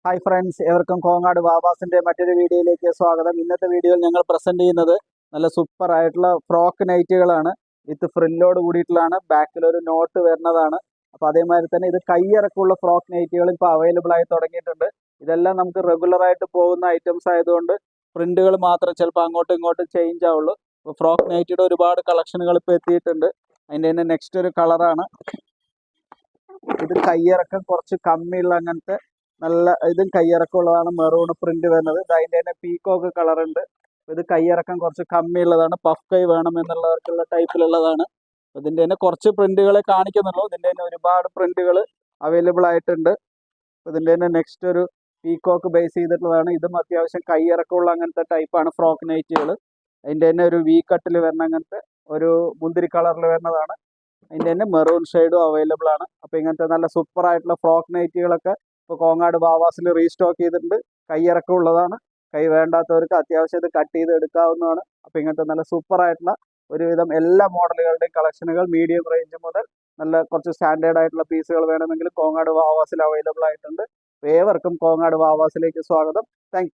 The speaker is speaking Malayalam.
ഹായ് ഫ്രണ്ട്സ്, എവർക്കും കോങ്ങാട് വാവാസിന്റെ മറ്റൊരു വീഡിയോയിലേക്ക് സ്വാഗതം. ഇന്നത്തെ വീഡിയോയിൽ ഞങ്ങൾ പ്രസന്റ് ചെയ്യുന്നത് നല്ല സൂപ്പർ ആയിട്ടുള്ള ഫ്രോക്ക് നൈറ്റുകളാണ്. വിത്ത് ഫ്രില്ലോട് കൂടിയിട്ടുള്ളതാണ്. ബാക്കിൽ ഒരു നോട്ട് വരുന്നതാണ്. അപ്പോൾ അതേമാതിരി തന്നെ ഇത് കൈയിറക്കമുള്ള ഫ്രോക്ക് നൈറ്റുകൾ ഇപ്പോൾ അവൈലബിൾ ആയി തുടങ്ങിയിട്ടുണ്ട്. ഇതെല്ലാം നമുക്ക് റെഗുലർ ആയിട്ട് പോകുന്ന ഐറ്റംസ് ആയതുകൊണ്ട് പ്രിന്റുകൾ മാത്രം ചിലപ്പോൾ അങ്ങോട്ടും ഇങ്ങോട്ടും ചേഞ്ച് ആവുള്ളൂ. അപ്പോൾ ഫ്രോക്ക് നൈറ്റിയുടെ ഒരുപാട് കളക്ഷനുകൾ ഇപ്പോൾ എത്തിയിട്ടുണ്ട്. അതിൻ്റെ തന്നെ നെക്സ്റ്റ് ഒരു കളറാണ്. ഇത് കൈയിറക്കം കുറച്ച് കമ്മിയുള്ള അങ്ങനത്തെ നല്ല ഇതും കൈയിറക്കമുള്ളതാണ്. മെറൂൺ പ്രിന്റ് വരുന്നത്. ഇത് അതിൻ്റെ തന്നെ പീക്കോക്ക് കളർ ഉണ്ട്. ഇത് കൈയിറക്കം കുറച്ച് കമ്മിയുള്ളതാണ്. പഫ് കൈ വേണമെന്നുള്ളവർക്കുള്ള ടൈപ്പിലുള്ളതാണ്. ഇതിൻ്റെ തന്നെ കുറച്ച് പ്രിന്റുകളെ കാണിക്കുന്നുള്ളൂ. ഇതിൻ്റെ തന്നെ ഒരുപാട് പ്രിന്റുകൾ അവൈലബിൾ ആയിട്ടുണ്ട്. ഇതിൻ്റെ തന്നെ നെക്സ്റ്റ് ഒരു പീക്കോക്ക് ബേസ് ചെയ്തിട്ടുള്ളതാണ്. ഇതും അത്യാവശ്യം കൈയിറക്കമുള്ള അങ്ങനത്തെ ടൈപ്പാണ് ഫ്രോക്ക് നൈറ്റുകൾ. അതിൻ്റെ തന്നെ ഒരു വി കട്ടിൽ വരുന്ന അങ്ങനത്തെ ഒരു മുന്തിരി കളറിൽ വരുന്നതാണ്. അതിൻ്റെ തന്നെ മെറൂൺ ഷെയ്ഡും അവൈലബിൾ ആണ്. അപ്പോൾ ഇങ്ങനത്തെ നല്ല സൂപ്പർ ആയിട്ടുള്ള ഫ്രോക്ക് നൈറ്റുകളൊക്കെ ഇപ്പോൾ കോങ്ങാട് വാവാസിൽ റീസ്റ്റോക്ക് ചെയ്തിട്ടുണ്ട്. കൈയിറക്കം ഉള്ളതാണ്. കൈ വേണ്ടാത്തവർക്ക് അത്യാവശ്യം ഇത് കട്ട് ചെയ്ത് എടുക്കാവുന്നതാണ്. അപ്പോൾ ഇങ്ങനത്തെ നല്ല സൂപ്പർ ആയിട്ടുള്ള ഒരുവിധം എല്ലാ മോഡലുകളുടെയും കളക്ഷനുകൾ മീഡിയം റേഞ്ച് മുതൽ നല്ല കുറച്ച് സ്റ്റാൻഡേർഡ് ആയിട്ടുള്ള പീസുകൾ വേണമെങ്കിൽ കോങ്ങാട് വാവാസിൽ അവൈലബിൾ ആയിട്ടുണ്ട്. ഏവർക്കും കോങ്ങാട് വാവാസിലേക്ക് സ്വാഗതം. താങ്ക്